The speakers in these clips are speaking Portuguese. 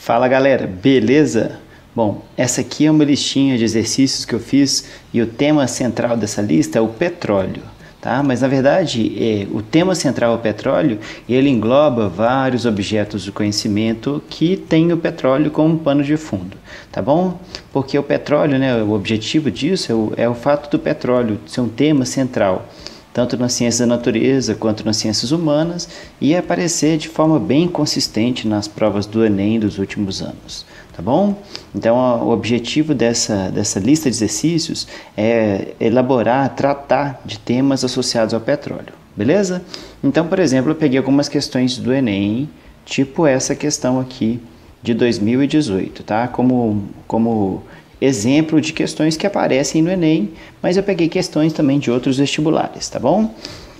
Fala galera, beleza? Bom, essa aqui é uma listinha de exercícios que eu fiz e o tema central dessa lista é o petróleo, tá? Mas na verdade, o tema central é o petróleo e ele engloba vários objetos do conhecimento que tem o petróleo como pano de fundo, tá bom? Porque o petróleo, né, o objetivo disso é o fato do petróleo ser um tema central, tanto nas ciências da natureza quanto nas ciências humanas, e aparecer de forma bem consistente nas provas do Enem dos últimos anos, tá bom? Então, o objetivo dessa lista de exercícios é elaborar, tratar de temas associados ao petróleo, beleza? Então, por exemplo, eu peguei algumas questões do Enem, tipo essa questão aqui de 2018, tá? Como exemplo de questões que aparecem no Enem, mas eu peguei questões também de outros vestibulares, tá bom?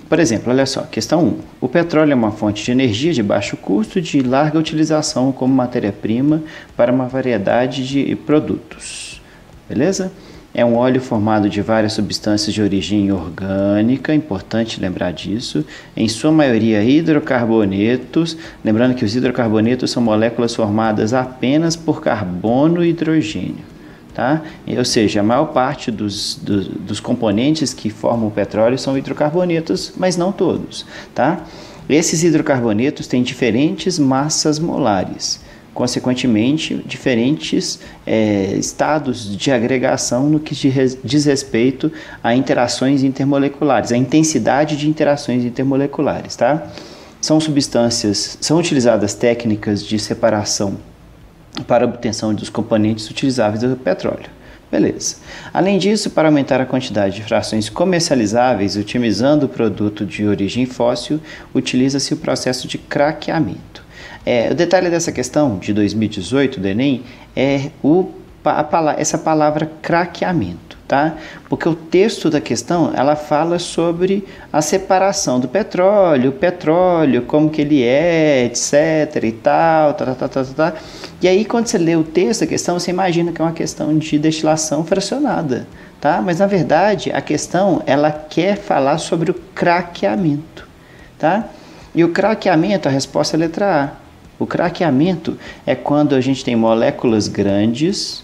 Por exemplo, olha só, questão 1. O petróleo é uma fonte de energia de baixo custo e de larga utilização como matéria-prima para uma variedade de produtos, beleza? É um óleo formado de várias substâncias de origem orgânica, importante lembrar disso, em sua maioria hidrocarbonetos, lembrando que os hidrocarbonetos são moléculas formadas apenas por carbono e hidrogênio. Tá? Ou seja, a maior parte dos componentes que formam o petróleo são hidrocarbonetos, mas não todos. Tá? Esses hidrocarbonetos têm diferentes massas molares, consequentemente, diferentes estados de agregação no que diz respeito a interações intermoleculares, a intensidade de interações intermoleculares. Tá? São utilizadas técnicas de separação para a obtenção dos componentes utilizáveis do petróleo. Beleza. Além disso, para aumentar a quantidade de frações comercializáveis utilizando o produto de origem fóssil, utiliza-se o processo de craqueamento. O detalhe dessa questão de 2018 do Enem é essa palavra craqueamento, tá? Porque o texto da questão, ela fala sobre a separação do petróleo, como que ele é, etc e tal, tá. E aí, quando você lê o texto da questão, você imagina que é uma questão de destilação fracionada, tá? Mas, na verdade, a questão, ela quer falar sobre o craqueamento, tá? E o craqueamento, a resposta é a letra A. O craqueamento é quando a gente tem moléculas grandes,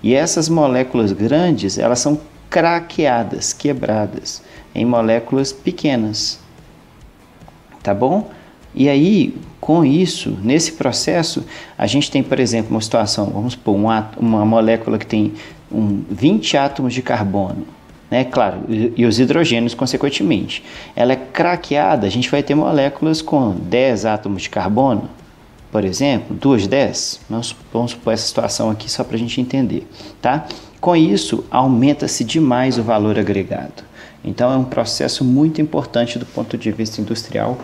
e essas moléculas grandes, elas são craqueadas, quebradas, em moléculas pequenas, tá bom? E aí, com isso, nesse processo, a gente tem, por exemplo, uma situação, vamos supor, uma molécula que tem 20 átomos de carbono, né? Claro, e os hidrogênios, consequentemente. Ela é craqueada, a gente vai ter moléculas com 10 átomos de carbono, por exemplo, 10. Vamos supor essa situação aqui só para a gente entender, tá? Com isso, aumenta-se demais o valor agregado. Então, é um processo muito importante do ponto de vista industrial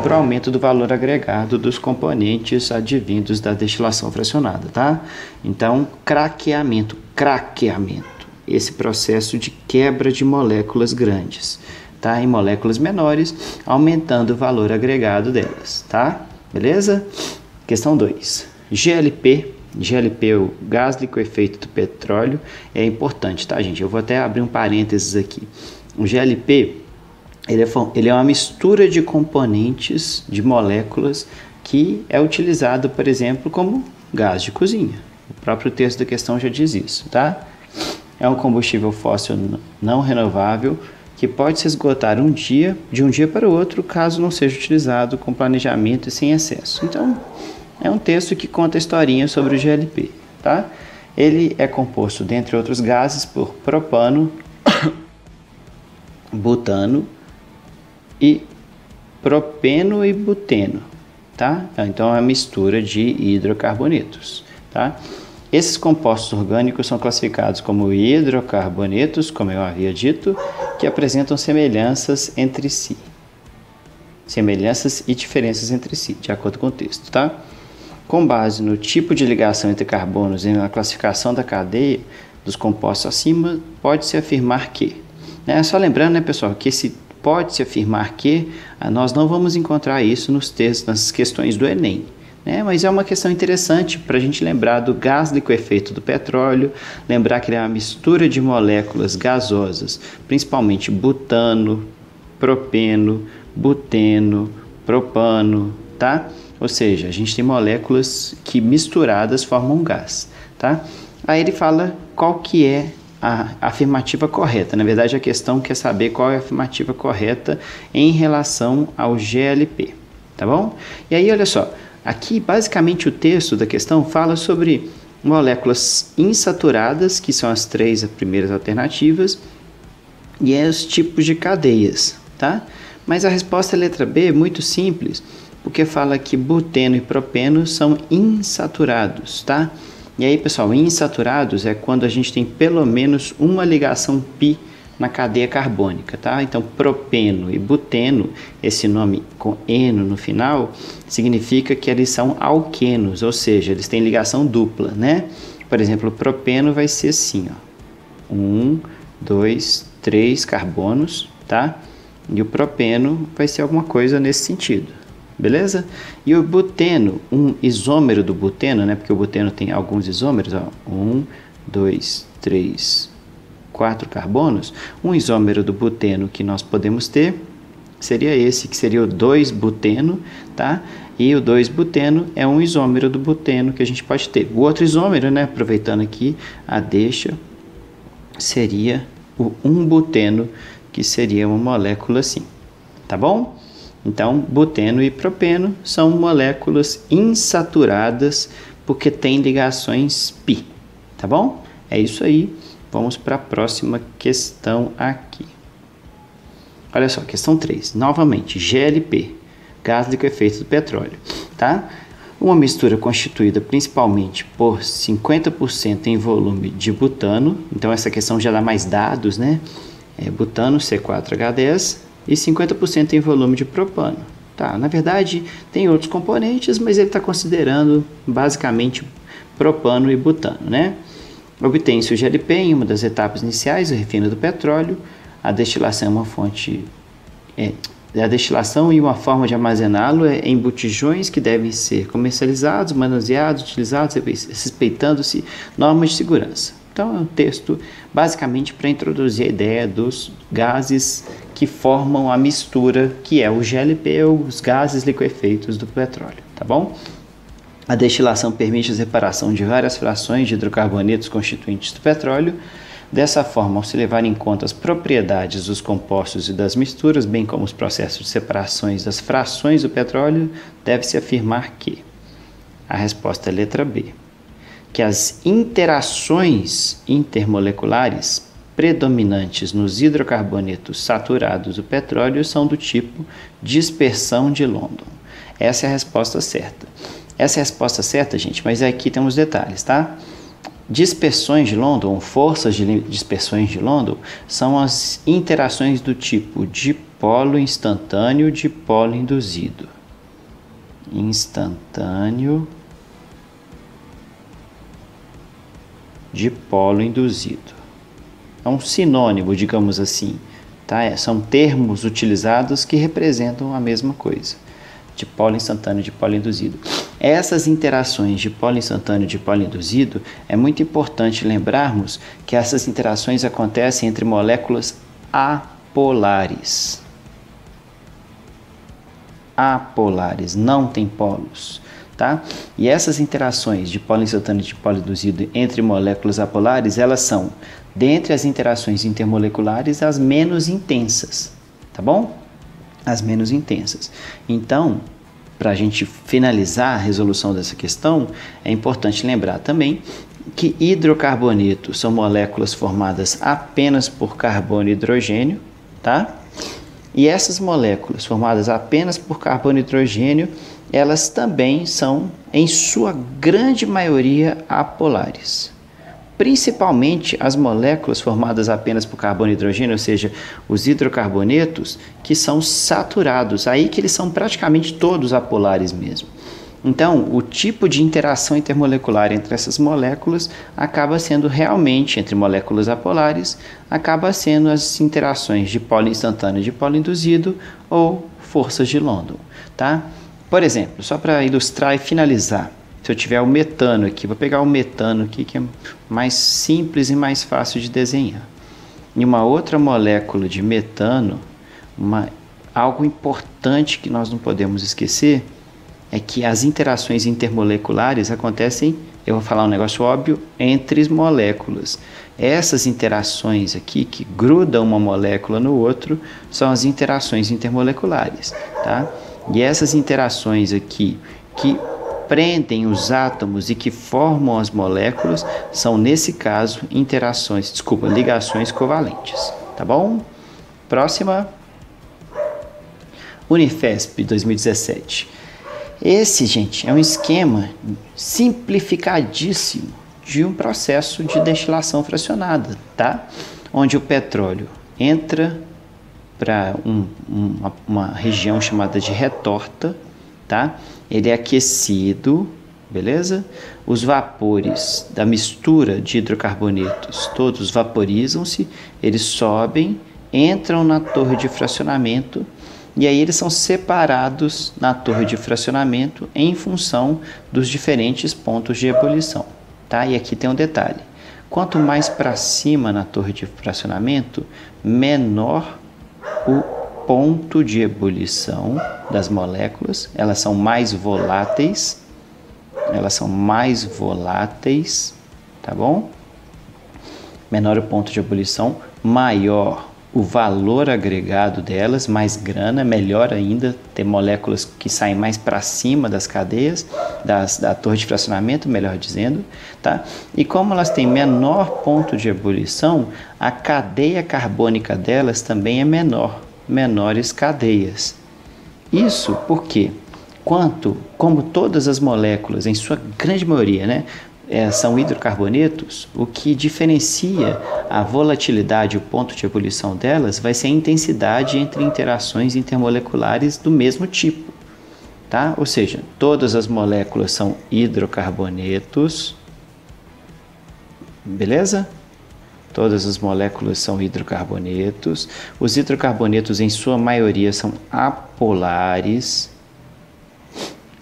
para o aumento do valor agregado dos componentes advindos da destilação fracionada, tá? Então, craqueamento, esse processo de quebra de moléculas grandes, tá? Em moléculas menores, aumentando o valor agregado delas, tá? Beleza? Questão 2. GLP, o gás liquefeito do petróleo, é importante, tá, gente? Eu vou até abrir um parênteses aqui. O GLP, ele é uma mistura de componentes, de moléculas, que é utilizado, por exemplo, como gás de cozinha. O próprio texto da questão já diz isso, tá? É um combustível fóssil não renovável que pode se esgotar de um dia para o outro, caso não seja utilizado com planejamento e sem excesso. Então, é um texto que conta a historinha sobre o GLP, tá? Ele é composto, dentre outros gases, por propano, butano e propeno e buteno, tá? Então, é uma mistura de hidrocarbonetos, tá? Esses compostos orgânicos são classificados como hidrocarbonetos, como eu havia dito, que apresentam semelhanças entre si. Semelhanças e diferenças entre si, de acordo com o texto, tá? Com base no tipo de ligação entre carbonos e na classificação da cadeia dos compostos acima, pode-se afirmar que... Só lembrando, né, pessoal, que esse pode-se afirmar que nós não vamos encontrar isso nos textos, nas questões do Enem. Mas é uma questão interessante para a gente lembrar do gás liquefeito do petróleo, lembrar que ele é uma mistura de moléculas gasosas, principalmente butano, propeno, buteno, propano, tá? Ou seja, a gente tem moléculas que misturadas formam um gás, tá? Aí ele fala qual que é a afirmativa correta. Na verdade, a questão quer saber qual é a afirmativa correta em relação ao GLP, tá bom? E aí, olha só, aqui basicamente o texto da questão fala sobre moléculas insaturadas, que são as três primeiras alternativas, e os tipos de cadeias, tá? Mas a resposta é letra B, muito simples, porque fala que buteno e propeno são insaturados, tá? E aí, pessoal, insaturados é quando a gente tem pelo menos uma ligação pi na cadeia carbônica, tá? Então, propeno e buteno, esse nome com eno no final, significa que eles são alquenos, ou seja, eles têm ligação dupla, né? Por exemplo, o propeno vai ser assim, ó. 1, 2, 3 carbonos, tá? E o propeno vai ser alguma coisa nesse sentido. Beleza? E o buteno, um isômero do buteno, né? Porque o buteno tem alguns isômeros, ó. 1, 2, 3, 4 carbonos. Um isômero do buteno que nós podemos ter seria esse, que seria o 2-buteno, tá? E o 2-buteno é um isômero do buteno que a gente pode ter. O outro isômero, né? Aproveitando aqui a deixa, seria o 1-buteno, que seria uma molécula assim, tá bom? Então, buteno e propeno são moléculas insaturadas porque têm ligações pi, tá bom? É isso aí. Vamos para a próxima questão aqui. Olha só, questão 3. Novamente, GLP, gás liquefeito do petróleo, tá? Uma mistura constituída principalmente por 50% em volume de butano. Então, essa questão já dá mais dados, né? Butano, C4H10, e 50% em volume de propano. Tá, na verdade, tem outros componentes, mas ele está considerando basicamente propano e butano, né? Obtém-se o GLP em uma das etapas iniciais, o refino do petróleo. A destilação é uma fonte... a destilação e uma forma de armazená-lo é em botijões que devem ser comercializados, manuseados, utilizados, respeitando-se normas de segurança. Então, é um texto basicamente para introduzir a ideia dos gases que formam a mistura, que é o GLP, os gases liquefeitos do petróleo, tá bom? A destilação permite a separação de várias frações de hidrocarbonetos constituintes do petróleo. Dessa forma, ao se levar em conta as propriedades dos compostos e das misturas, bem como os processos de separações das frações do petróleo, deve-se afirmar que a resposta é letra B, que as interações intermoleculares predominantes nos hidrocarbonetos saturados do petróleo são do tipo dispersão de London. Essa é a resposta certa. Essa é a resposta certa, gente, mas aqui tem uns detalhes, tá? Dispersões de London, forças de dispersões de London, são as interações do tipo dipolo instantâneo, dipolo induzido. Instantâneo, dipolo induzido. É um sinônimo, digamos assim, tá? São termos utilizados que representam a mesma coisa. Dipolo instantâneo, dipolo induzido. Essas interações dipolo instantâneo e dipolo induzido, é muito importante lembrarmos que essas interações acontecem entre moléculas apolares. Apolares, não tem polos. Tá? E essas interações de dipolo instantâneo e dipolo induzido entre moléculas apolares, elas são, dentre as interações intermoleculares, as menos intensas, tá bom? As menos intensas. Então, para a gente finalizar a resolução dessa questão, é importante lembrar também que hidrocarbonetos são moléculas formadas apenas por carbono e hidrogênio, tá? E essas moléculas formadas apenas por carbono e hidrogênio, elas também são, em sua grande maioria, apolares. Principalmente as moléculas formadas apenas por carbono e hidrogênio, ou seja, os hidrocarbonetos, que são saturados, aí que eles são praticamente todos apolares mesmo. Então, o tipo de interação intermolecular entre essas moléculas acaba sendo realmente, entre moléculas apolares, acaba sendo as interações de dipolo instantâneo e dipolo induzido ou forças de London, tá? Por exemplo, só para ilustrar e finalizar, se eu tiver o metano aqui, vou pegar o metano aqui, que é mais simples e mais fácil de desenhar. Em uma outra molécula de metano, algo importante que nós não podemos esquecer é que as interações intermoleculares acontecem, eu vou falar um negócio óbvio, entre as moléculas. Essas interações aqui, que grudam uma molécula no outro, são as interações intermoleculares, tá? E essas interações aqui, que prendem os átomos e que formam as moléculas, são, nesse caso, ligações covalentes, tá bom? Próxima. Unifesp 2017. Esse, gente, é um esquema simplificadíssimo de um processo de destilação fracionada, tá? Onde o petróleo entra para uma região chamada de retorta, tá? Ele é aquecido, beleza? Os vapores da mistura de hidrocarbonetos todos vaporizam-se, eles sobem, entram na torre de fracionamento e aí eles são separados na torre de fracionamento em função dos diferentes pontos de ebulição, tá? E aqui tem um detalhe: quanto mais para cima na torre de fracionamento, menor o ponto de ebulição das moléculas, elas são mais voláteis, tá bom? Menor o ponto de ebulição, maior o valor agregado delas, mais grana, melhor ainda, ter moléculas que saem mais para cima das cadeias, da torre de fracionamento, melhor dizendo, tá? E como elas têm menor ponto de ebulição, a cadeia carbônica delas também é menores cadeias. Isso porque, como todas as moléculas, em sua grande maioria, né, são hidrocarbonetos, o que diferencia a volatilidade, o ponto de ebulição delas, vai ser a intensidade entre interações intermoleculares do mesmo tipo, tá? Ou seja, todas as moléculas são hidrocarbonetos, beleza? Todas as moléculas são hidrocarbonetos. Os hidrocarbonetos, em sua maioria, são apolares.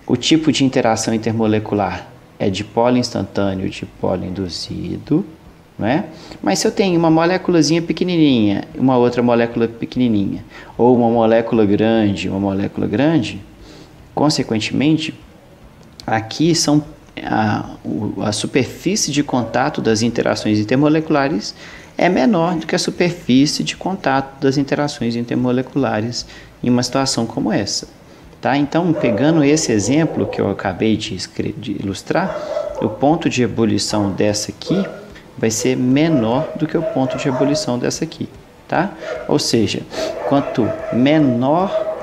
O tipo de interação intermolecular é dipolo instantâneo, dipolo induzido, né? Mas se eu tenho uma moléculazinha pequenininha, uma outra molécula pequenininha, ou uma molécula grande, consequentemente, aqui são a superfície de contato das interações intermoleculares é menor do que a superfície de contato das interações intermoleculares em uma situação como essa. Tá? Então, pegando esse exemplo que eu acabei de ilustrar, o ponto de ebulição dessa aqui vai ser menor do que o ponto de ebulição dessa aqui, tá? Ou seja, quanto menor,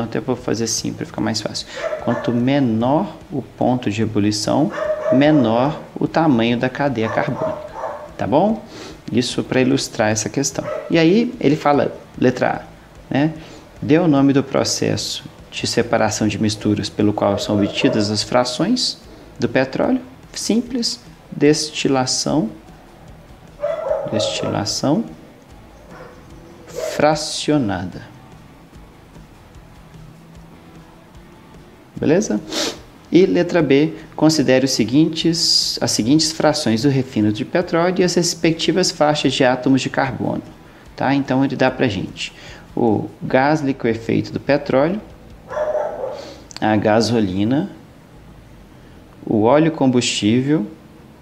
até vou fazer assim para ficar mais fácil, quanto menor o ponto de ebulição, menor o tamanho da cadeia carbônica, tá bom? Isso para ilustrar essa questão. E aí ele fala, letra A, né? Dê o nome do processo de separação de misturas pelo qual são obtidas as frações do petróleo. Simples, destilação fracionada. Beleza? E letra B, considere as seguintes frações do refino de petróleo e as respectivas faixas de átomos de carbono. Tá? Então ele dá para a gente o gás liquefeito do petróleo, a gasolina, o óleo combustível,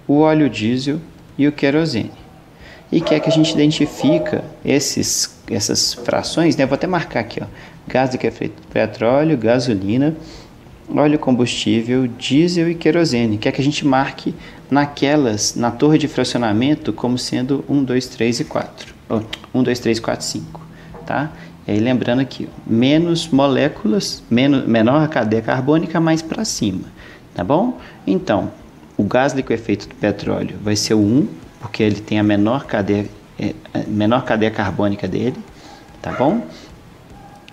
o óleo diesel e o querosene. E quer que a gente identifique essas frações, né? Vou até marcar aqui, ó, gás liquefeito do petróleo, gasolina, óleo combustível, diesel e querosene. Quer que a gente marque na torre de fracionamento como sendo 1, 2, 3 e 4. 1, 2, 3, 4, 5, tá? E aí lembrando aqui, menos moléculas, menor a cadeia carbônica, mais para cima, tá bom? Então, o gás liquefeito do petróleo vai ser o 1, porque ele tem a menor cadeia carbônica dele, tá bom?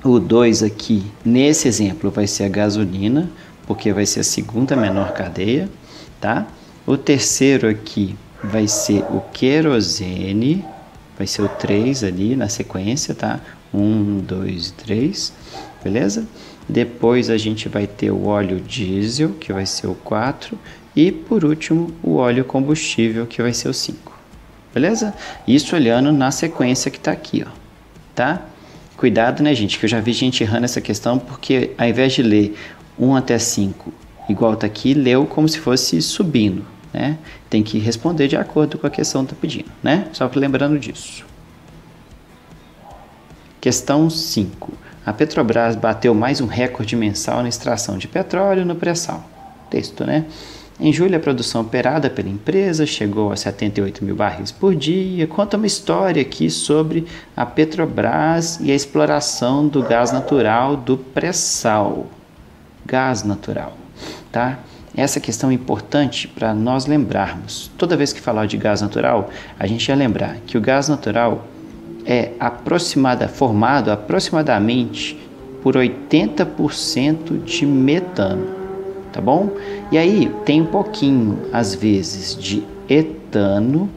O 2 aqui, nesse exemplo, vai ser a gasolina, porque vai ser a segunda menor cadeia, tá? O terceiro aqui vai ser o querosene, vai ser o 3 ali na sequência, tá? 1, 2, 3, beleza? Depois a gente vai ter o óleo diesel, que vai ser o 4, e por último o óleo combustível, que vai ser o 5, beleza? Isso olhando na sequência que está aqui, ó, tá? Cuidado, né, gente, que eu já vi gente errando essa questão, porque ao invés de ler 1 até 5, igual está aqui, leu como se fosse subindo, né? Tem que responder de acordo com a questão que está pedindo, né? Só lembrando disso. Questão 5. A Petrobras bateu mais um recorde mensal na extração de petróleo no pré-sal. Texto, né? Em julho, a produção operada pela empresa chegou a 78 mil barris por dia. Conta uma história aqui sobre a Petrobras e a exploração do gás natural do pré-sal. Gás natural, tá? Essa questão é importante para nós lembrarmos. Toda vez que falar de gás natural, a gente vai lembrar que o gás natural é formado aproximadamente por 80% de metano, tá bom? E aí tem um pouquinho, às vezes, de etano,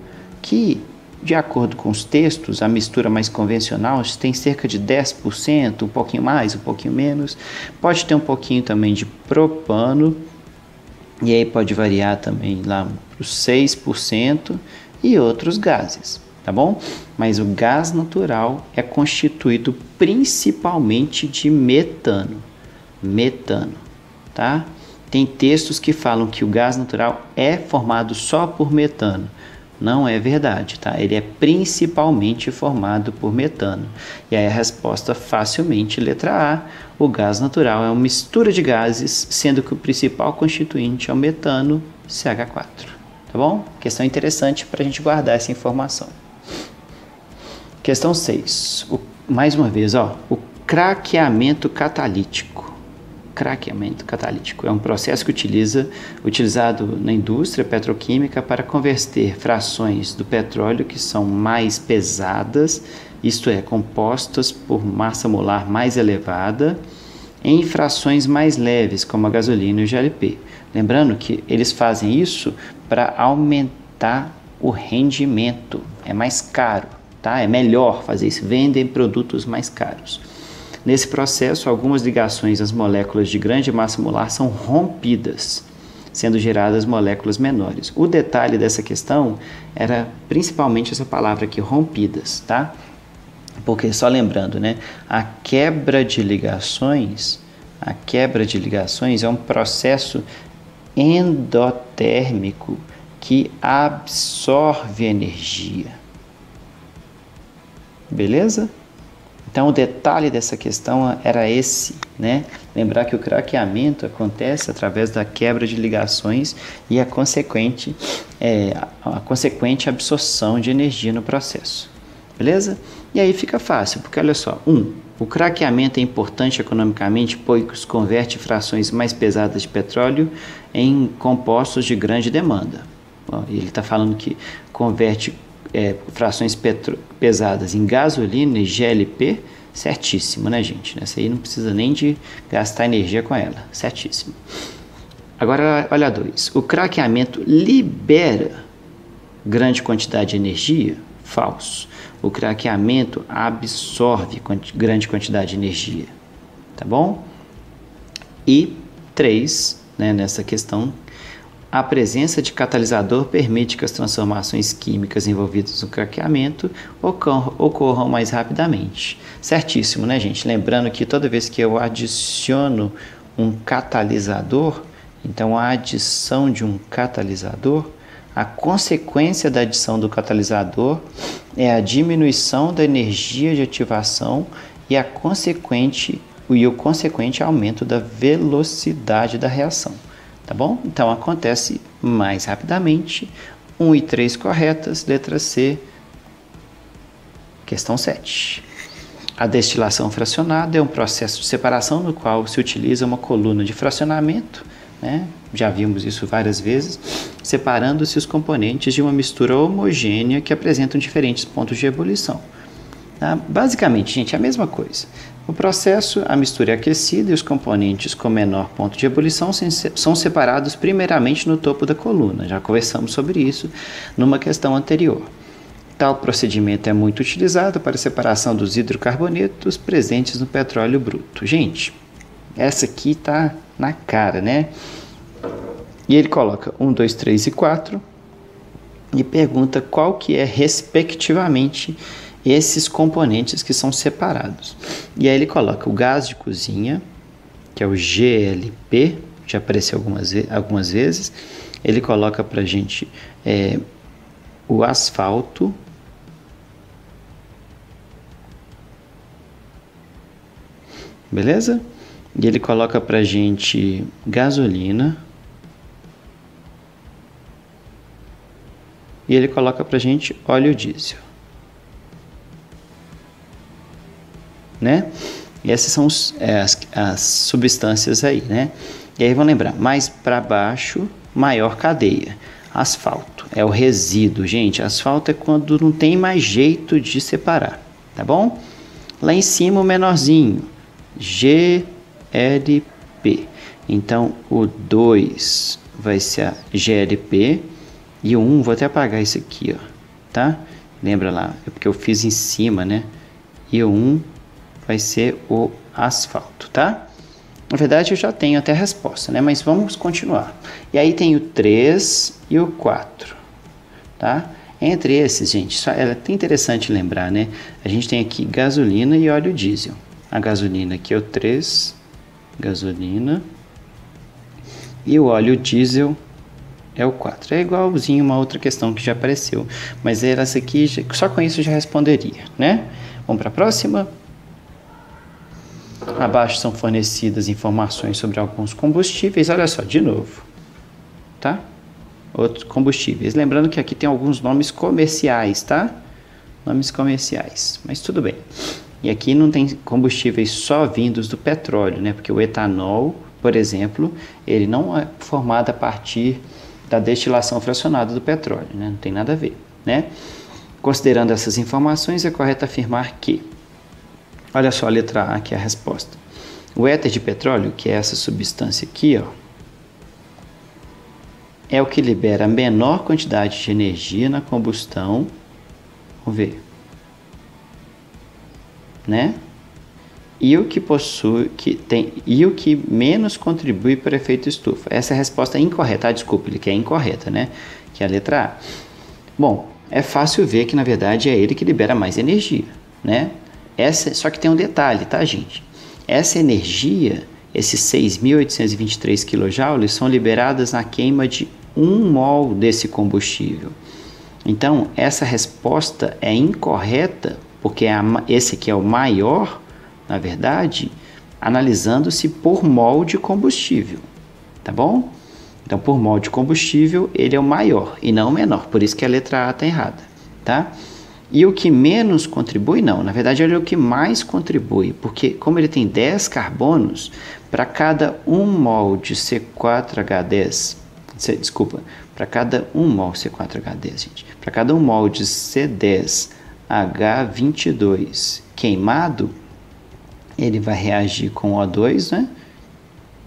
que, de acordo com os textos, a mistura mais convencional tem cerca de 10%, um pouquinho mais, um pouquinho menos. Pode ter um pouquinho também de propano, e aí pode variar também lá para os 6% e outros gases. Tá bom? Mas o gás natural é constituído principalmente de metano. Metano, tá? Tem textos que falam que o gás natural é formado só por metano. Não é verdade, tá? Ele é principalmente formado por metano. E aí a resposta facilmente, letra A, o gás natural é uma mistura de gases, sendo que o principal constituinte é o metano, CH4. Tá bom? Questão interessante para a gente guardar essa informação. Questão 6. Mais uma vez, o craqueamento catalítico. Craqueamento catalítico é um processo que utilizado na indústria petroquímica para converter frações do petróleo que são mais pesadas, isto é, compostas por massa molar mais elevada, em frações mais leves, como a gasolina e o GLP. Lembrando que eles fazem isso para aumentar o rendimento, é mais caro. Tá? É melhor fazer isso, vendem produtos mais caros. Nesse processo, algumas ligações às moléculas de grande massa molar são rompidas, sendo geradas moléculas menores. O detalhe dessa questão era principalmente essa palavra aqui, rompidas, tá? Porque, só lembrando, né, a quebra de ligações é um processo endotérmico que absorve energia. Beleza? Então, o detalhe dessa questão era esse, né? Lembrar que o craqueamento acontece através da quebra de ligações e a consequente absorção de energia no processo. Beleza? E aí fica fácil, porque olha só, o craqueamento é importante economicamente, pois converte frações mais pesadas de petróleo em compostos de grande demanda. Ele está falando que converte frações pesadas em gasolina e GLP, certíssimo, né, gente? Essa aí não precisa nem de gastar energia com ela, certíssimo. Agora, olha 2. O craqueamento libera grande quantidade de energia? Falso. O craqueamento absorve grande quantidade de energia, tá bom? E 3, né, nessa questão, a presença de catalisador permite que as transformações químicas envolvidas no craqueamento ocorram mais rapidamente. Certíssimo, né, gente? Lembrando que toda vez que eu adiciono um catalisador, então a adição de um catalisador, a consequência da adição do catalisador é a diminuição da energia de ativação e o consequente aumento da velocidade da reação. Tá bom? Então, acontece mais rapidamente. 1 e 3 corretas. Letra C. Questão 7. A destilação fracionada é um processo de separação no qual se utiliza uma coluna de fracionamento, né? Já vimos isso várias vezes, separando-se os componentes de uma mistura homogênea que apresentam diferentes pontos de ebulição. Tá? Basicamente, gente, é a mesma coisa. No processo, a mistura é aquecida e os componentes com menor ponto de ebulição são separados primeiramente no topo da coluna. Já conversamos sobre isso numa questão anterior. Tal procedimento é muito utilizado para a separação dos hidrocarbonetos presentes no petróleo bruto. Gente, essa aqui está na cara, né? E ele coloca 1, 2, 3 e 4 e pergunta qual que é, respectivamente, esses componentes que são separados. E aí ele coloca o gás de cozinha, que é o GLP, já apareceu algumas vezes. Ele coloca para a gente o asfalto, beleza? E ele coloca para a gente gasolina. E ele coloca para a gente óleo diesel. Né? E essas são as substâncias aí, né? E aí vão lembrar, mais para baixo, maior cadeia. Asfalto é o resíduo, gente. Asfalto é quando não tem mais jeito de separar, tá bom? Lá em cima o menorzinho, GLP. Então o 2 vai ser a GLP e o 1, vou até apagar isso aqui, ó, tá? Lembra lá, é porque eu fiz em cima, né? E o 1 vai ser o asfalto, tá? Na verdade eu já tenho até a resposta, né? Mas vamos continuar. E aí tem o 3 e o 4, tá? Entre esses, gente, é até interessante lembrar, né? A gente tem aqui gasolina e óleo diesel. A gasolina aqui é o 3, gasolina, e o óleo diesel é o 4. É igualzinho uma outra questão que já apareceu, mas essa aqui, só com isso já responderia, né? Vamos para a próxima. Abaixo são fornecidas informações sobre alguns combustíveis. Olha só, de novo, tá? Outros combustíveis. Lembrando que aqui tem alguns nomes comerciais, tá? Nomes comerciais, mas tudo bem. E aqui não tem combustíveis só vindos do petróleo, né? Porque o etanol, por exemplo, ele não é formado a partir da destilação fracionada do petróleo, né? Não tem nada a ver, né? Considerando essas informações, é correto afirmar que, olha só a letra A, que é a resposta. O éter de petróleo, que é essa substância aqui, ó, é o que libera a menor quantidade de energia na combustão. Vamos ver, né? E o que e o que menos contribui para o efeito estufa. Essa é a resposta incorreta. Ah, desculpa, ele quer incorreta, né? Que é a letra A. Bom, é fácil ver que na verdade é ele que libera mais energia, né? Só que tem um detalhe, tá, gente? Essa energia, esses 6.823 kJ, são liberadas na queima de 1 mol desse combustível. Então, essa resposta é incorreta, porque esse aqui é o maior, na verdade, analisando-se por mol de combustível, tá bom? Então, por mol de combustível, ele é o maior e não o menor, por isso que a letra A está errada, tá? E o que menos contribui, não. Na verdade, ele é o que mais contribui, porque como ele tem 10 carbonos, para cada 1 mol de C4H10, desculpa, para cada 1 mol C4H10, gente, para cada 1 mol de C10H22 queimado, ele vai reagir com O2, né?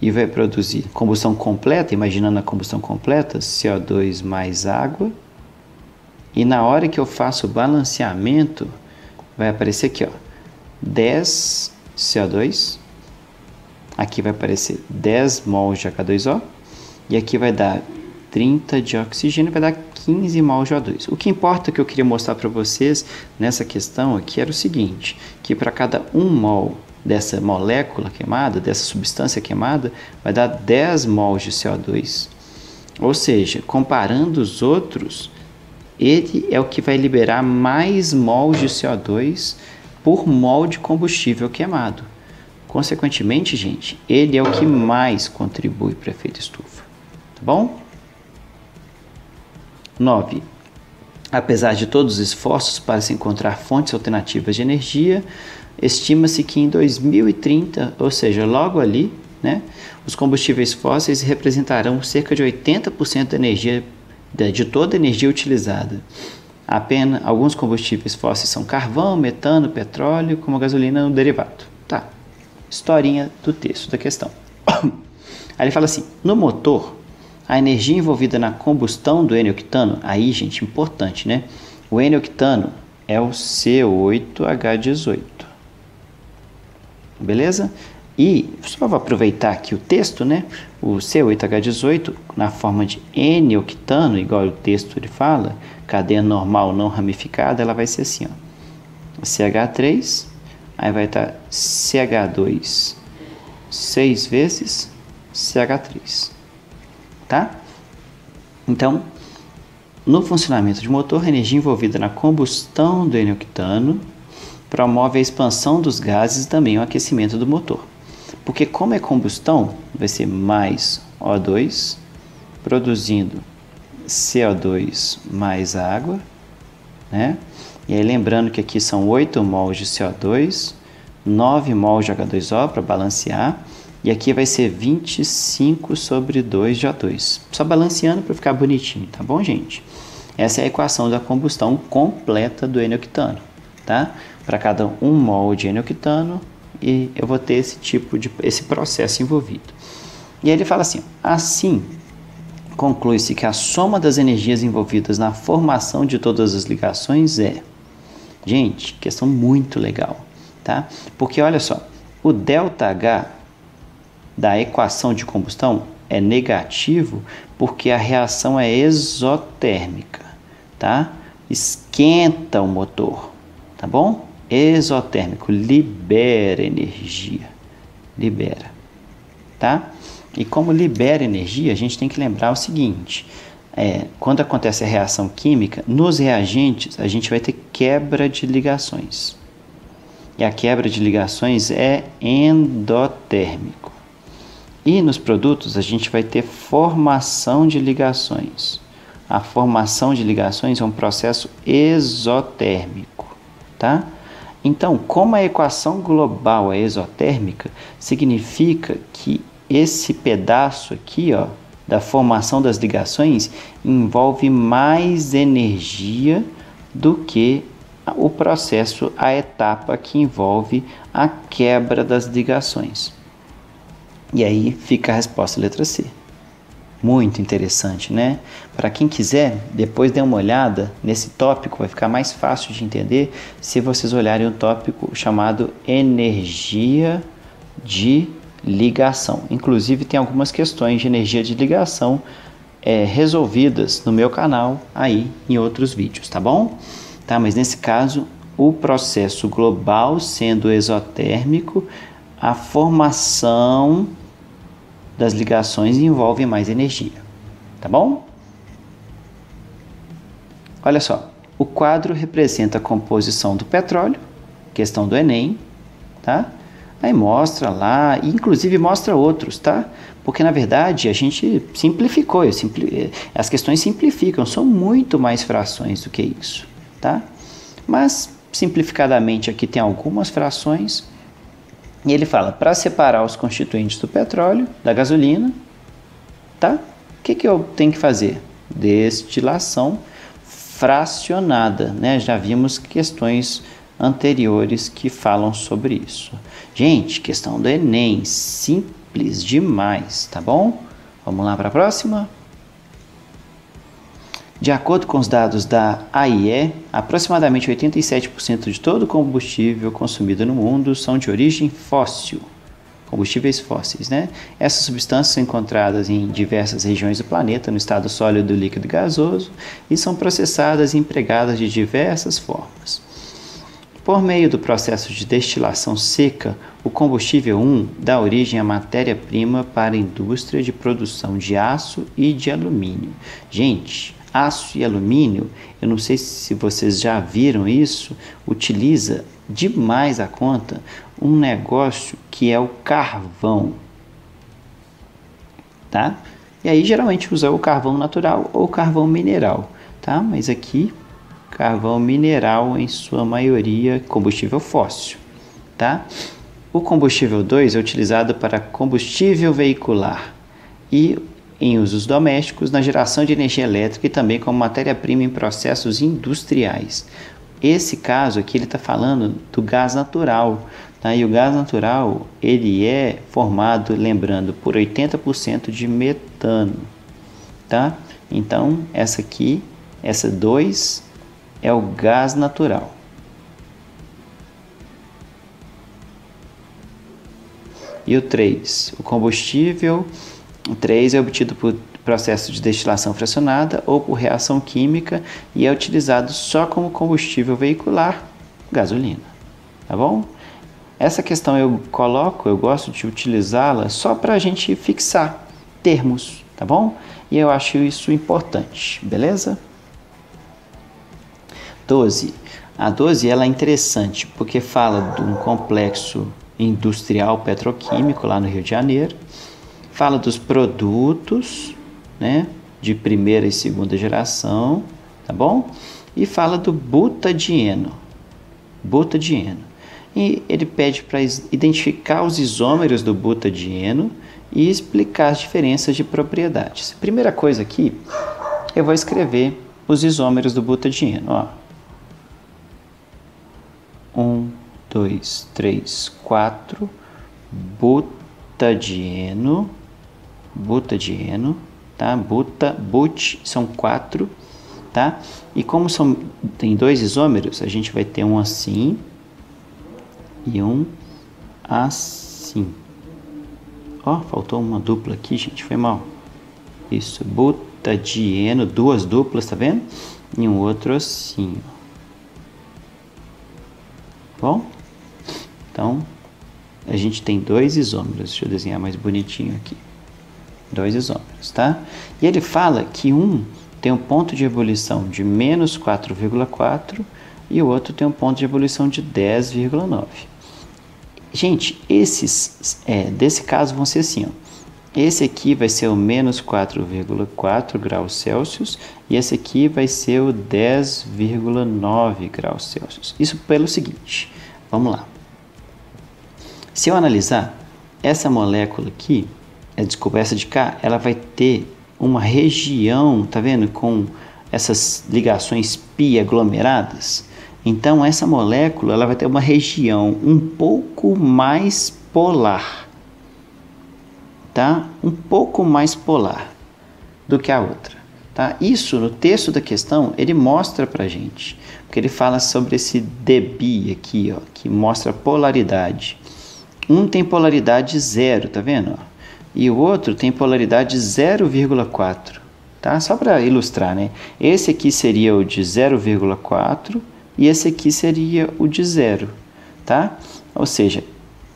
E vai produzir combustão completa, imaginando a combustão completa, CO2 mais água. E na hora que eu faço o balanceamento, vai aparecer aqui, ó, 10 CO2, aqui vai aparecer 10 mols de H2O, e aqui vai dar 30 de oxigênio, vai dar 15 mols de O2. O que importa que eu queria mostrar para vocês nessa questão aqui era o seguinte, que para cada 1 mol dessa molécula queimada, dessa substância queimada, vai dar 10 mols de CO2. Ou seja, comparando os outros, ele é o que vai liberar mais mols de CO2 por mol de combustível queimado. Consequentemente, gente, ele é o que mais contribui para o efeito estufa. Tá bom? 9. Apesar de todos os esforços para se encontrar fontes alternativas de energia, estima-se que em 2030, ou seja, logo ali, né, os combustíveis fósseis representarão cerca de 80% da energia, de toda a energia utilizada. Apenas alguns combustíveis fósseis são carvão, metano, petróleo, como a gasolina no derivado. Tá, historinha do texto da questão. Aí ele fala assim, no motor, a energia envolvida na combustão do N-octano, aí, gente, importante, né? O N-octano é o C8H18. Beleza? E só vou aproveitar aqui o texto, né? O C8H18, na forma de N-octano, igual o texto ele fala, cadeia normal não ramificada, ela vai ser assim, ó. CH3, aí vai estar CH2, 6 vezes CH3, tá? Então, no funcionamento de motor, a energia envolvida na combustão do N-octano promove a expansão dos gases e também o aquecimento do motor. Porque como é combustão, vai ser mais O2, produzindo CO2 mais água, né? E aí lembrando que aqui são 8 mols de CO2, 9 mols de H2O para balancear, e aqui vai ser 25 sobre 2 de O2. Só balanceando para ficar bonitinho, tá bom, gente? Essa é a equação da combustão completa do N-octano, tá? Para cada 1 mol de N-octano, e eu vou ter esse processo envolvido. E aí ele fala assim, assim, conclui-se que a soma das energias envolvidas na formação de todas as ligações é... Gente, questão muito legal, tá? Porque olha só, o ΔH da equação de combustão é negativo porque a reação é exotérmica, tá? Esquenta o motor, tá bom? Exotérmico, libera energia, libera, tá? E como libera energia, a gente tem que lembrar o seguinte, quando acontece a reação química, nos reagentes a gente vai ter quebra de ligações. E a quebra de ligações é endotérmico. E nos produtos a gente vai ter formação de ligações. A formação de ligações é um processo exotérmico, tá? Então, como a equação global é exotérmica, significa que esse pedaço aqui, ó, da formação das ligações envolve mais energia do que o processo, a etapa que envolve a quebra das ligações. E aí fica a resposta letra C. Muito interessante, né? Para quem quiser, depois dê uma olhada nesse tópico, vai ficar mais fácil de entender se vocês olharem o tópico chamado energia de ligação. Inclusive tem algumas questões de energia de ligação resolvidas no meu canal aí em outros vídeos, tá bom? Tá, mas nesse caso, o processo global sendo exotérmico, a formação das ligações envolve mais energia, tá bom? Olha só, o quadro representa a composição do petróleo, questão do Enem, tá? Aí mostra lá, e inclusive mostra outros, tá? Porque na verdade a gente simplificou, as questões simplificam, são muito mais frações do que isso, tá? Mas simplificadamente aqui tem algumas frações. E ele fala, para separar os constituintes do petróleo, da gasolina, tá? O que eu tenho que fazer? Destilação fracionada, né? Já vimos questões anteriores que falam sobre isso. Gente, questão do Enem, simples demais, tá bom? Vamos lá para a próxima? De acordo com os dados da AIE, aproximadamente 87% de todo o combustível consumido no mundo são de origem fóssil, combustíveis fósseis, né? Essas substâncias são encontradas em diversas regiões do planeta, no estado sólido, líquido e gasoso, e são processadas e empregadas de diversas formas. Por meio do processo de destilação seca, o combustível 1 dá origem à matéria-prima para a indústria de produção de aço e de alumínio. Gente, aço e alumínio, eu não sei se vocês já viram isso, utiliza demais a conta um negócio que é o carvão, tá? E aí geralmente usa o carvão natural ou carvão mineral, tá? Mas aqui, carvão mineral em sua maioria, combustível fóssil, tá? O combustível 2 é utilizado para combustível veicular e em usos domésticos, na geração de energia elétrica e também como matéria-prima em processos industriais. Esse caso aqui ele está falando do gás natural, tá? E o gás natural ele é formado, lembrando, por 80% de metano, tá? Então essa aqui, essa 2 é o gás natural. E o 3, o combustível 3 é obtido por processo de destilação fracionada ou por reação química e é utilizado só como combustível veicular, gasolina, tá bom? Essa questão eu gosto de utilizá-la só para a gente fixar termos, tá bom? E eu acho isso importante, beleza? 12. A 12 ela é interessante porque fala de um complexo industrial petroquímico lá no Rio de Janeiro, fala dos produtos, né, de primeira e segunda geração, tá bom? E fala do butadieno. E ele pede para identificar os isômeros do butadieno e explicar as diferenças de propriedades. Primeira coisa aqui, eu vou escrever os isômeros do butadieno. Ó. 1, 2, 3, 4, butadieno, tá? But são 4, tá? E como tem 2 isômeros, a gente vai ter um assim e um assim. Ó, faltou uma dupla aqui, gente, foi mal. Isso, butadieno, 2 duplas, tá vendo? E um outro assim, ó. Bom? Então, a gente tem 2 isômeros. Deixa eu desenhar mais bonitinho aqui. 2 isômeros, tá? E ele fala que um tem um ponto de ebulição de menos 4,4 e o outro tem um ponto de ebulição de 10,9. Gente, desse caso vão ser assim, ó. Esse aqui vai ser o menos 4,4 graus Celsius e esse aqui vai ser o 10,9 graus Celsius. Isso pelo seguinte, vamos lá. Se eu analisar, essa molécula aqui, essa de cá, ela vai ter uma região, tá vendo, com essas ligações pi aglomeradas. Então, essa molécula ela vai ter uma região um pouco mais polar, tá? Um pouco mais polar do que a outra, tá? Isso, no texto da questão, ele mostra pra gente, porque ele fala sobre esse dB aqui, ó, que mostra a polaridade. Um tem polaridade 0, tá vendo? Ó? E o outro tem polaridade 0,4, tá? Só para ilustrar, né? Esse aqui seria o de 0,4 e esse aqui seria o de 0, tá? Ou seja,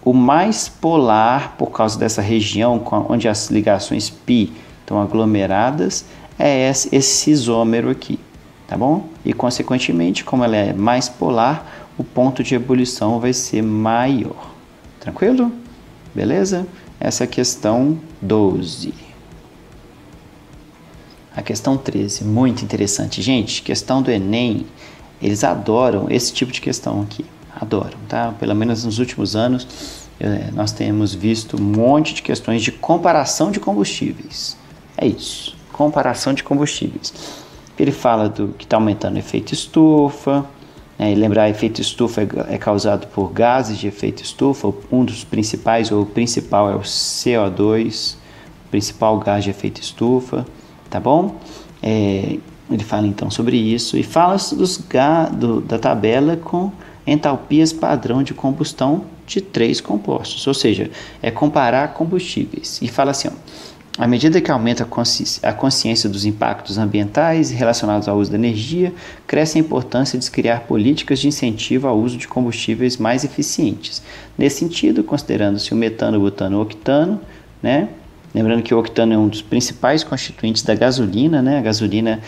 o mais polar, por causa dessa região onde as ligações π estão aglomeradas, é esse isômero aqui, tá bom? E, consequentemente, como ela é mais polar, o ponto de ebulição vai ser maior. Tranquilo? Beleza? Essa é a questão 12. A questão 13, muito interessante. Gente, questão do Enem, eles adoram esse tipo de questão aqui. Adoram, tá? Pelo menos nos últimos anos, nós temos visto um monte de questões de comparação de combustíveis. É isso, comparação de combustíveis. Ele fala do que está aumentando o efeito estufa, né? E lembrar, efeito estufa é causado por gases de efeito estufa. Um dos principais, ou o principal, é o CO2, o principal gás de efeito estufa, tá bom? Ele fala então sobre isso e fala da tabela com entalpias padrão de combustão de 3 compostos, ou seja, é comparar combustíveis. E fala assim, ó, à medida que aumenta a consciência dos impactos ambientais relacionados ao uso da energia, cresce a importância de se criar políticas de incentivo ao uso de combustíveis mais eficientes. Nesse sentido, considerando-se o metano, butano e o octano, né? Lembrando que o octano é um dos principais constituintes da gasolina, né? A gasolina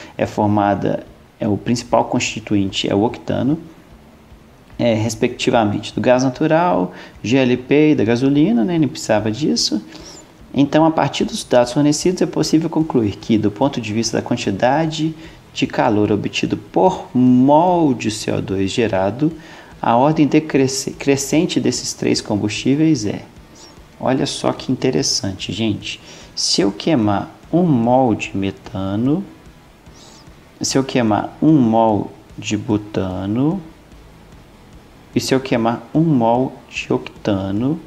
o principal constituinte é o octano, respectivamente do gás natural, GLP e da gasolina, né? Nem precisava disso. Então, a partir dos dados fornecidos, é possível concluir que, do ponto de vista da quantidade de calor obtido por mol de CO2 gerado, a ordem crescente desses 3 combustíveis é... Olha só que interessante, gente. Se eu queimar 1 mol de metano, se eu queimar 1 mol de butano e se eu queimar 1 mol de octano,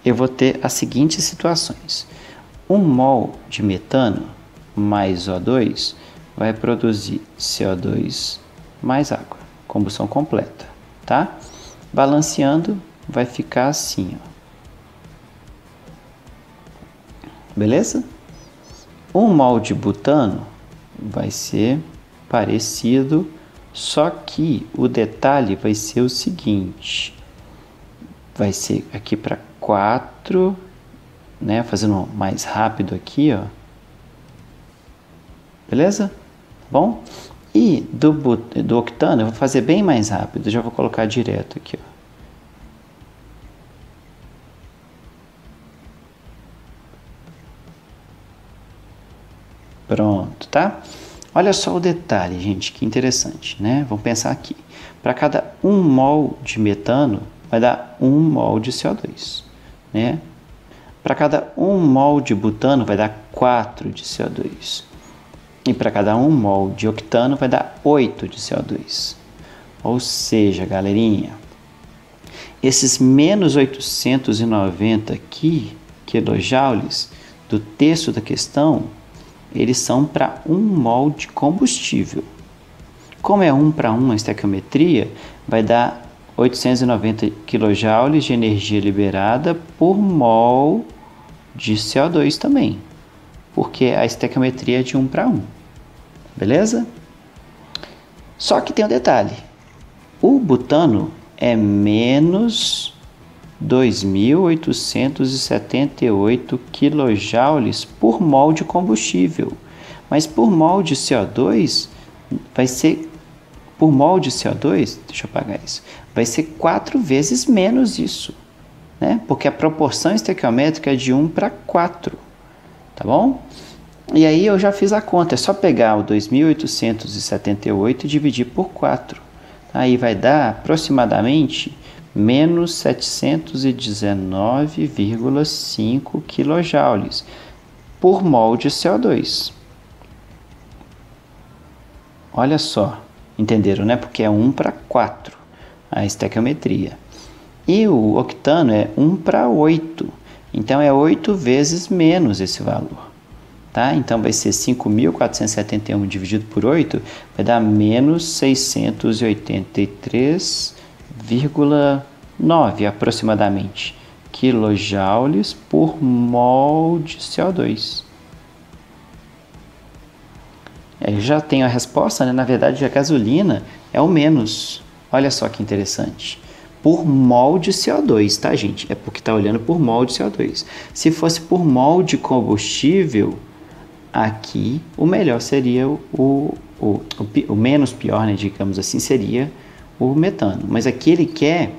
eu vou ter as seguintes situações. 1 mol de metano mais O2 vai produzir CO2 mais água, combustão completa, tá? Balanceando, vai ficar assim, ó. Beleza? 1 mol de butano vai ser parecido, só que o detalhe vai ser o seguinte. vai ser aqui para 4, né? Fazendo mais rápido aqui, ó. Beleza? Bom? E do octano eu vou fazer bem mais rápido, já vou colocar direto aqui, ó. Pronto, tá? Olha só o detalhe, gente, que interessante, né? Vamos pensar aqui. Para cada 1 mol de metano, vai dar 1 mol de CO2, né? Para cada 1 mol de butano, vai dar 4 de CO2. E para cada 1 mol de octano, vai dar 8 de CO2. Ou seja, galerinha, esses menos 890 aqui, quilojoules, do texto da questão, eles são para 1 mol de combustível. Como é 1 para 1 a estequiometria, vai dar 890 kJ de energia liberada por mol de CO2 também, porque a estequiometria é de 1 para 1. Beleza? Só que tem um detalhe. O butano é menos 2.878 kJ por mol de combustível. Mas por mol de CO2, vai ser, por mol de CO2, deixa eu apagar isso, vai ser 4 vezes menos isso, né? Porque a proporção estequiométrica é de 1 para 4, tá bom? E aí eu já fiz a conta, é só pegar o 2.878 e dividir por 4. Aí vai dar aproximadamente menos 719,5 kJ por mol de CO2. Olha só, entenderam, né? Porque é 1 para 4 a estequiometria. E o octano é 1 para 8, então é 8 vezes menos esse valor. Tá? Então vai ser 5.471 dividido por 8, vai dar menos 683,9 aproximadamente quilojoules por mol de CO2. Já tenho a resposta, né? Na verdade a gasolina é o menos. Olha só que interessante. Por mol de CO2, tá, gente? É porque está olhando por mol de CO2. Se fosse por mol de combustível, aqui o melhor seria o menos pior, né, digamos assim, seria o metano. Mas aqui ele quer,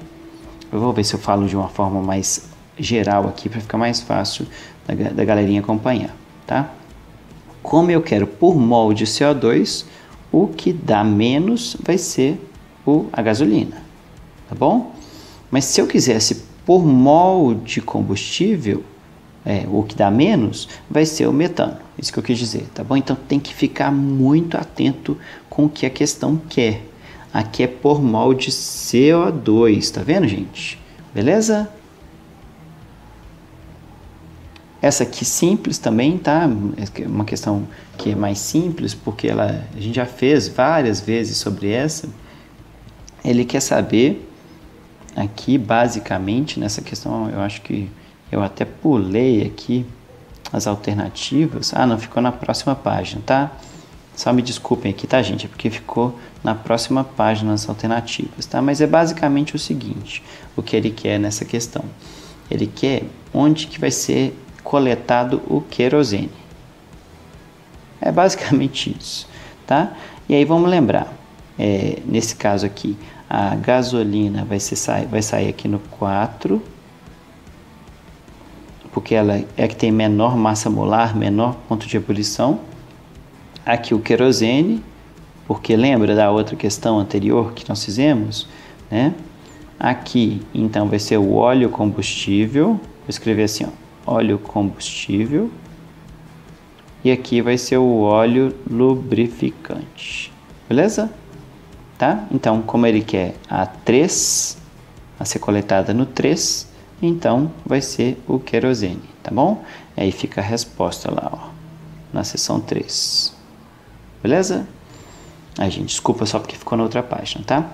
eu vou ver se eu falo de uma forma mais geral aqui para ficar mais fácil da galerinha acompanhar, tá? Como eu quero por mol de CO2, o que dá menos vai ser a gasolina, tá bom? Mas se eu quisesse por mol de combustível, o que dá menos vai ser o metano. Isso que eu quis dizer, tá bom? Então tem que ficar muito atento com o que a questão quer. Aqui é por mol de CO2, tá vendo, gente? Beleza? Essa aqui simples também, tá? É uma questão que é mais simples, porque a gente já fez várias vezes sobre essa. Ele quer saber, aqui basicamente, nessa questão, eu acho que eu até pulei aqui as alternativas. Ah, não, ficou na próxima página, tá? Só me desculpem aqui, tá, gente? É porque ficou na próxima página as alternativas, tá? Mas é basicamente o seguinte, o que ele quer nessa questão. Ele quer onde que vai ser coletado o querosene. É basicamente isso, tá? E aí vamos lembrar, nesse caso aqui, a gasolina vai sair aqui no 4, porque ela é a que tem menor massa molar, menor ponto de ebulição. Aqui o querosene, porque lembra da outra questão anterior que nós fizemos, né? Aqui, então, vai ser o óleo combustível. Vou escrever assim, ó, óleo combustível. E aqui vai ser o óleo lubrificante. Beleza? Tá? Então, como ele quer a 3, a ser coletada no 3, então vai ser o querosene, tá bom? Aí fica a resposta lá, ó, na seção 3. Beleza? Ai, gente, desculpa só porque ficou na outra página, tá?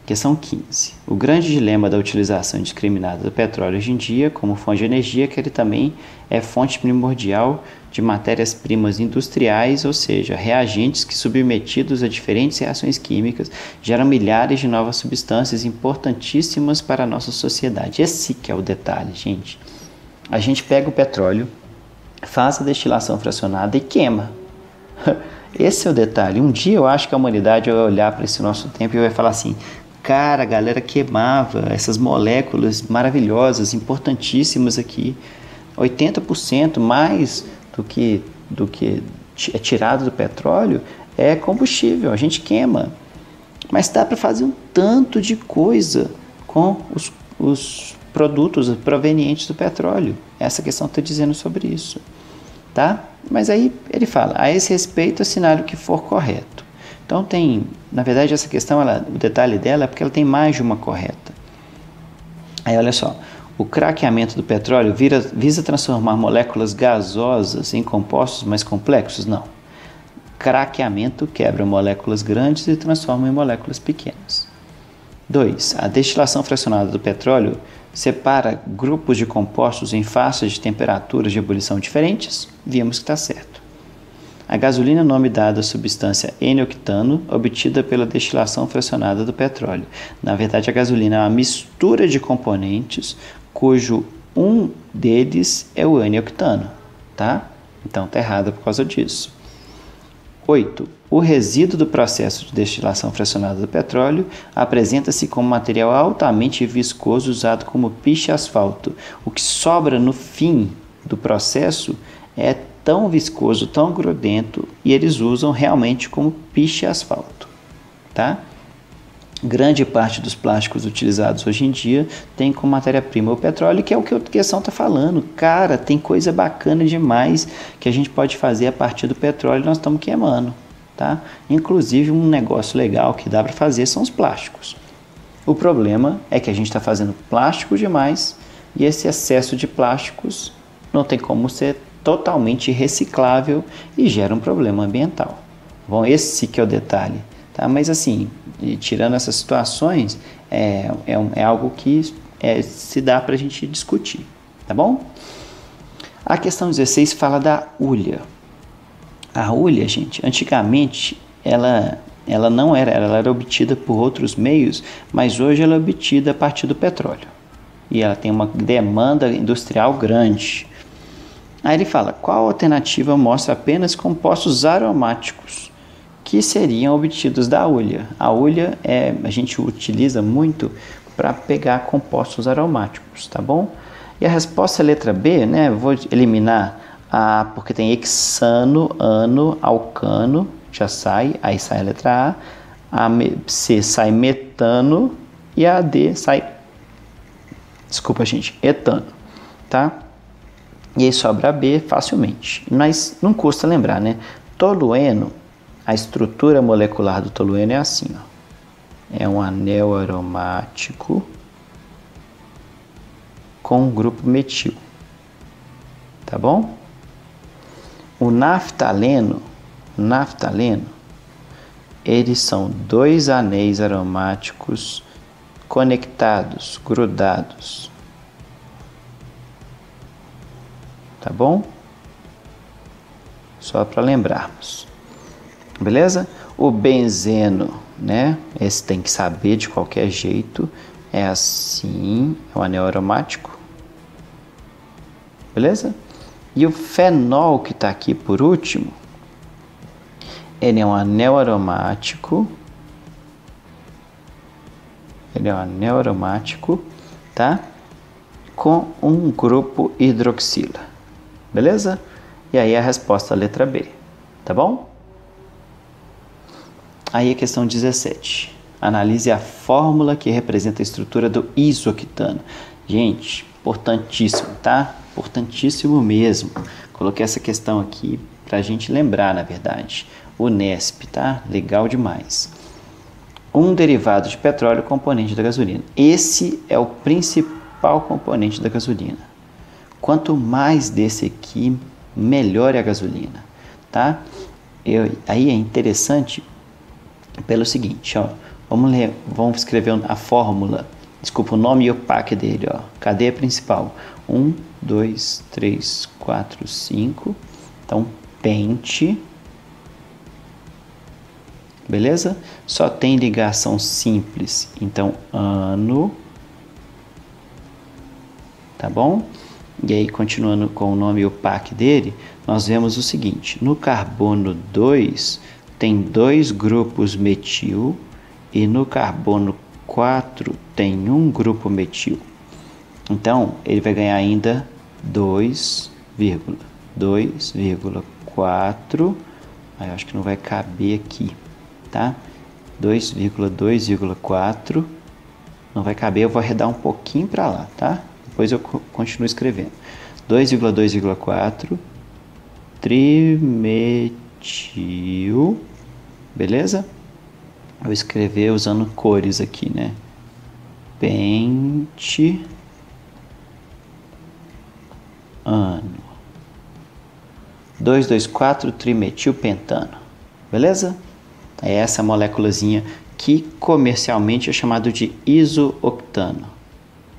Questão 15. O grande dilema da utilização indiscriminada do petróleo hoje em dia como fonte de energia é que ele também é fonte primordial de matérias-primas industriais, ou seja, reagentes que, submetidos a diferentes reações químicas, geram milhares de novas substâncias importantíssimas para a nossa sociedade. Esse que é o detalhe, gente. A gente pega o petróleo, faz a destilação fracionada e queima. Esse é o detalhe. Um dia eu acho que a humanidade vai olhar para esse nosso tempo e vai falar assim: cara, a galera queimava essas moléculas maravilhosas, importantíssimas aqui. 80% mais do que é tirado do petróleo é combustível, a gente queima. Mas dá para fazer um tanto de coisa com os produtos provenientes do petróleo. Essa questão está dizendo sobre isso. Tá? Mas aí ele fala: a esse respeito, assinale o que for correto. Então tem, na verdade, essa questão, o detalhe dela é porque ela tem mais de uma correta. Aí olha só, o craqueamento do petróleo visa transformar moléculas gasosas em compostos mais complexos? Não. Craqueamento quebra moléculas grandes e transforma em moléculas pequenas. 2. A destilação fracionada do petróleo separa grupos de compostos em faixas de temperaturas de ebulição diferentes? Vimos que está certo. A gasolina é nome dado à substância N-octano, obtida pela destilação fracionada do petróleo. Na verdade, a gasolina é uma mistura de componentes, cujo um deles é o N-octano, tá? Então, está errado por causa disso. 8. O resíduo do processo de destilação fracionada do petróleo apresenta-se como material altamente viscoso usado como piche-asfalto. O que sobra no fim do processo é tão viscoso, tão grudento, e eles usam realmente como piche-asfalto, tá? Grande parte dos plásticos utilizados hoje em dia tem como matéria-prima o petróleo, que é o que a questão está falando. Cara, tem coisa bacana demais que a gente pode fazer a partir do petróleo e nós estamos queimando, tá? Inclusive, um negócio legal que dá para fazer são os plásticos. O problema é que a gente está fazendo plástico demais e esse excesso de plásticos não tem como ser totalmente reciclável e gera um problema ambiental. Bom, esse que é o detalhe. Tá? Mas assim, tirando essas situações, é algo que se dá para a gente discutir, tá bom? A questão 16 fala da hulha. A hulha, gente, antigamente ela não era, ela era obtida por outros meios, mas hoje ela é obtida a partir do petróleo. E ela tem uma demanda industrial grande. Aí ele fala: qual alternativa mostra apenas compostos aromáticos que seriam obtidos da hulha? A hulha a gente utiliza muito para pegar compostos aromáticos, tá bom? E a resposta é a letra B, né? Vou eliminar porque tem hexano, ano, alcano, já sai, aí sai a letra A C sai metano e a D sai, desculpa gente, etano, tá? E aí sobra a B facilmente, mas não custa lembrar, né? Tolueno, a estrutura molecular do tolueno é assim, ó. É um anel aromático com um grupo metil, tá bom? O naftaleno, eles são dois anéis aromáticos conectados, grudados, tá bom? Só para lembrarmos. Beleza? O benzeno, né? Esse tem que saber de qualquer jeito. É assim, é um anel aromático. Beleza? E o fenol, que está aqui por último, ele é um anel aromático. Ele é um anel aromático, tá? Com um grupo hidroxila. Beleza? E aí a resposta é a letra B. Tá bom? Aí a questão 17. Analise a fórmula que representa a estrutura do isoctano. Gente, importantíssimo, tá? Importantíssimo mesmo. Coloquei essa questão aqui para a gente lembrar, na verdade. Unesp, tá? Legal demais. Um derivado de petróleo, componente da gasolina. Esse é o principal componente da gasolina. Quanto mais desse aqui, melhor é a gasolina, tá? Aí é interessante pelo seguinte, ó, Vamos ler, vamos escrever a fórmula, desculpa, o nome e o PAC dele, ó. Cadeia principal, 1, 2, 3, 4, 5, então pente, beleza? Só tem ligação simples, então ano, tá bom? E aí, continuando com o nome e o PAC dele, nós vemos o seguinte, no carbono 2 tem 2 grupos metil e no carbono 4 tem um grupo metil. Então, ele vai ganhar ainda 2,4, aí eu acho que não vai caber aqui, tá? 2,2,4, não vai caber, eu vou arredar um pouquinho para lá, tá? Depois eu continuo escrevendo. 2,2,4 trimetil, beleza? Eu vou escrever usando cores aqui, né? Pente ano 2,2,4 trimetilpentano, beleza? É essa moléculazinha que comercialmente é chamado de isooctano.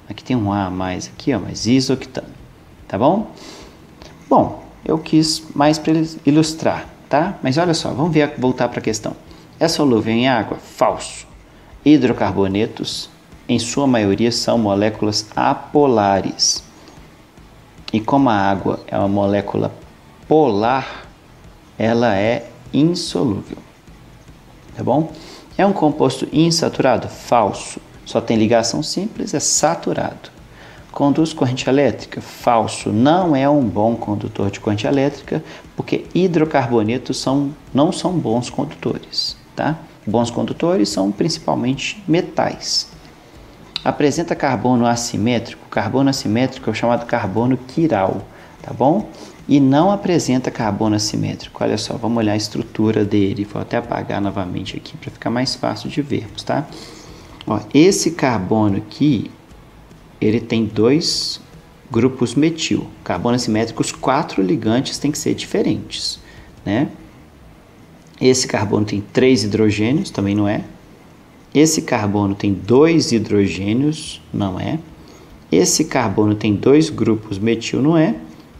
Aqui tem um A mais aqui, ó, mas isooctano, tá bom? Bom, eu quis mais para ilustrar, tá? Mas olha só, vamos voltar para a questão. É solúvel em água? Falso. Hidrocarbonetos, em sua maioria, são moléculas apolares. E como a água é uma molécula polar, ela é insolúvel, tá bom? É um composto insaturado? Falso. Só tem ligação simples, é saturado. Conduz corrente elétrica? Falso. Não é um bom condutor de corrente elétrica, porque hidrocarbonetos não são bons condutores, tá? Bons condutores são principalmente metais. Apresenta carbono assimétrico? Carbono assimétrico é o chamado carbono quiral, tá bom? E não apresenta carbono assimétrico. Olha só, vamos olhar a estrutura dele. Vou até apagar novamente aqui para ficar mais fácil de vermos, tá? Ó, esse carbono aqui, ele tem 2 grupos metil. Carbono assimétrico, os 4 ligantes têm que ser diferentes, né? Esse carbono tem 3 hidrogênios, também não é. Esse carbono tem 2 hidrogênios, não é. Esse carbono tem 2 grupos metil, não é.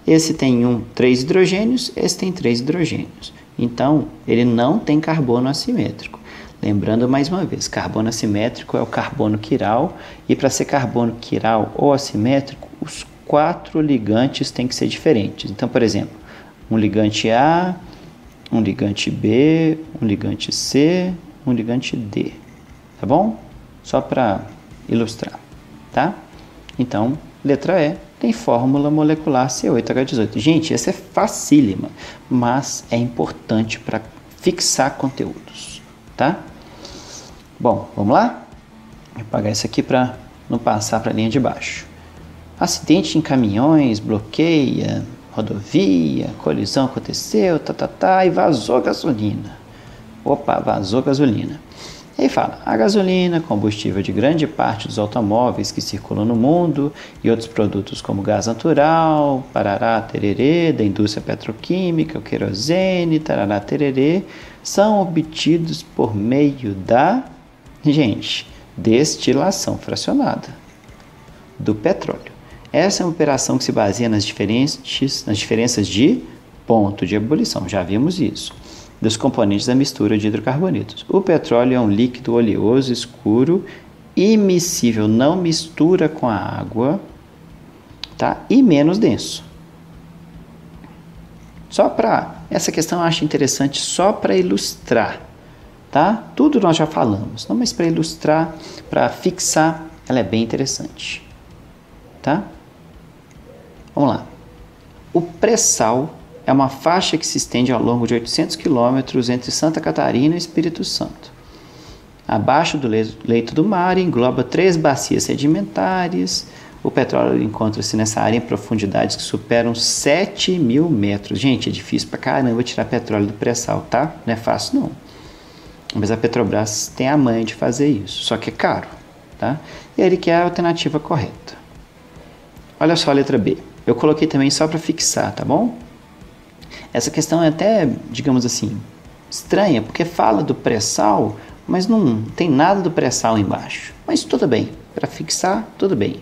Esse tem 3 hidrogênios, esse tem 3 hidrogênios. Então, ele não tem carbono assimétrico. Lembrando mais uma vez, carbono assimétrico é o carbono quiral, e para ser carbono quiral ou assimétrico, os 4 ligantes têm que ser diferentes. Então, por exemplo, um ligante A, um ligante B, um ligante C, um ligante D. Tá bom? Só para ilustrar, tá? Então, letra E tem fórmula molecular C8H18. Gente, essa é facílima, mas é importante para fixar conteúdos, tá? Bom, vamos lá? Vou apagar isso aqui para não passar para a linha de baixo. Acidente em caminhões, bloqueia, rodovia, colisão aconteceu, e vazou gasolina. Opa, vazou gasolina. E aí fala, a gasolina, combustível de grande parte dos automóveis que circulam no mundo e outros produtos como gás natural, parará, tererê, da indústria petroquímica, o querosene, tarará, tererê, são obtidos por meio da, gente, destilação fracionada do petróleo. Essa é uma operação que se baseia nas diferenças de ponto de ebulição, já vimos isso, dos componentes da mistura de hidrocarbonetos. O petróleo é um líquido oleoso escuro, immiscível, não mistura com a água, tá? E menos denso. Essa questão eu acho interessante só para ilustrar, tá? Tudo nós já falamos, não, mas para ilustrar, para fixar, ela é bem interessante, tá? Vamos lá. O pré-sal é uma faixa que se estende ao longo de 800 quilômetros entre Santa Catarina e Espírito Santo. Abaixo do leito do mar, engloba 3 bacias sedimentares. O petróleo encontra-se nessa área em profundidades que superam 7.000 metros. Gente, é difícil pra caramba tirar petróleo do pré-sal, tá? Não é fácil, não. Mas a Petrobras tem a manha de fazer isso, só que é caro, tá? E ele quer a alternativa correta. Olha só a letra B. Eu coloquei também só para fixar, tá bom? Essa questão é até, digamos assim, estranha, porque fala do pré-sal, mas não tem nada do pré-sal embaixo. Mas tudo bem, para fixar, tudo bem,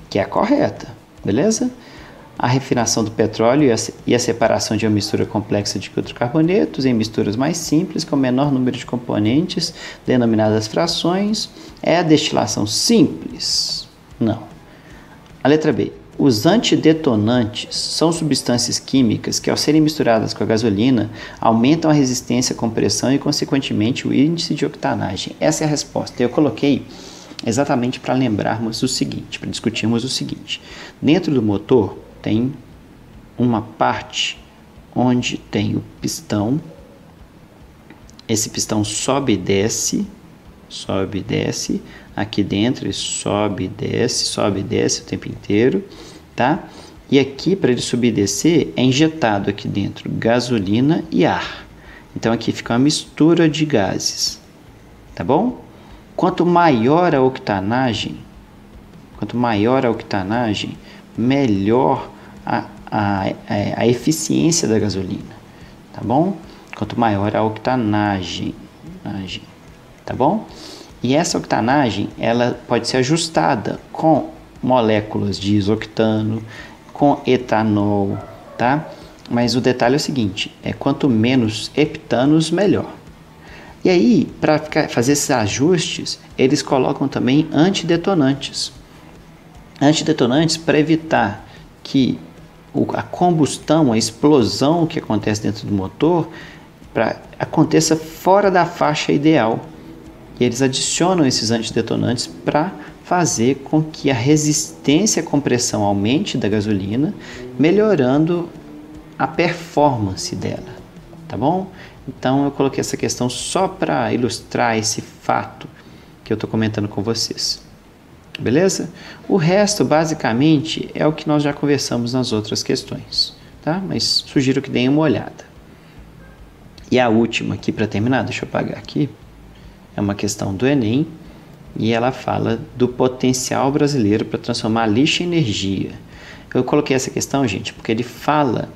que é a correta, beleza? A refinação do petróleo e a separação de uma mistura complexa de hidrocarbonetos em misturas mais simples, com menor número de componentes, denominadas frações, é a destilação simples? Não. A letra B. Os antidetonantes são substâncias químicas que, ao serem misturadas com a gasolina, aumentam a resistência à compressão e, consequentemente, o índice de octanagem. Essa é a resposta. Eu coloquei exatamente para lembrarmos o seguinte, para discutirmos o seguinte. Dentro do motor tem uma parte onde tem o pistão. Esse pistão sobe e desce. Aqui dentro ele sobe e desce o tempo inteiro, tá? E aqui, para ele subir e descer, é injetado aqui dentro gasolina e ar. Então aqui fica uma mistura de gases, tá bom? Quanto maior a octanagem, melhor a eficiência da gasolina, tá bom? Quanto maior a octanagem, tá bom? E essa octanagem, ela pode ser ajustada com moléculas de isoctano, com etanol, tá? Mas o detalhe é o seguinte, quanto menos heptanos, melhor. E aí, para fazer esses ajustes, eles colocam também antidetonantes. Antidetonantes para evitar que a combustão, a explosão que acontece dentro do motor, aconteça fora da faixa ideal. E eles adicionam esses antidetonantes para fazer com que a resistência à compressão aumente da gasolina, melhorando a performance dela, tá bom? Então eu coloquei essa questão só para ilustrar esse fato que eu estou comentando com vocês, beleza? O resto basicamente é o que nós já conversamos nas outras questões, tá? Mas sugiro que deem uma olhada. E a última aqui para terminar, deixa eu apagar aqui. É uma questão do Enem e ela fala do potencial brasileiro para transformar lixo em energia. Eu coloquei essa questão, gente, porque ele fala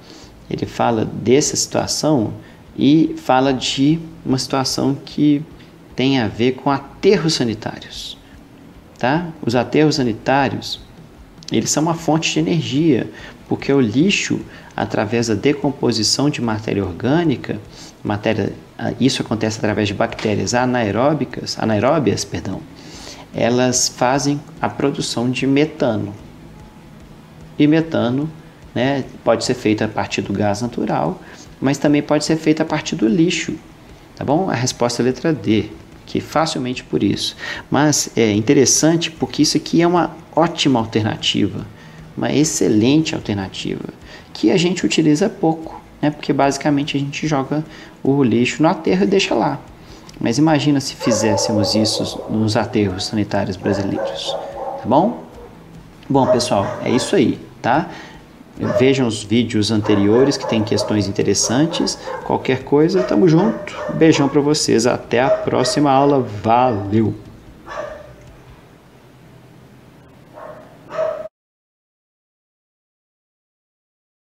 dessa situação e fala de uma situação que tem a ver com aterros sanitários, tá? Os aterros sanitários, eles são uma fonte de energia, porque o lixo, através da decomposição de matéria orgânica, isso acontece através de bactérias anaeróbias, elas fazem a produção de metano. E metano, né, pode ser feito a partir do gás natural, mas também pode ser feito a partir do lixo, tá bom? A resposta é a letra D, que facilmente por isso. Mas é interessante porque isso aqui é uma ótima alternativa, uma excelente alternativa, que a gente utiliza pouco, né? Porque basicamente a gente joga o lixo no aterro e deixa lá. Mas imagina se fizéssemos isso nos aterros sanitários brasileiros, tá bom? Bom, pessoal, é isso aí, tá? Vejam os vídeos anteriores que tem questões interessantes. Qualquer coisa, tamo junto. Beijão para vocês. Até a próxima aula. Valeu!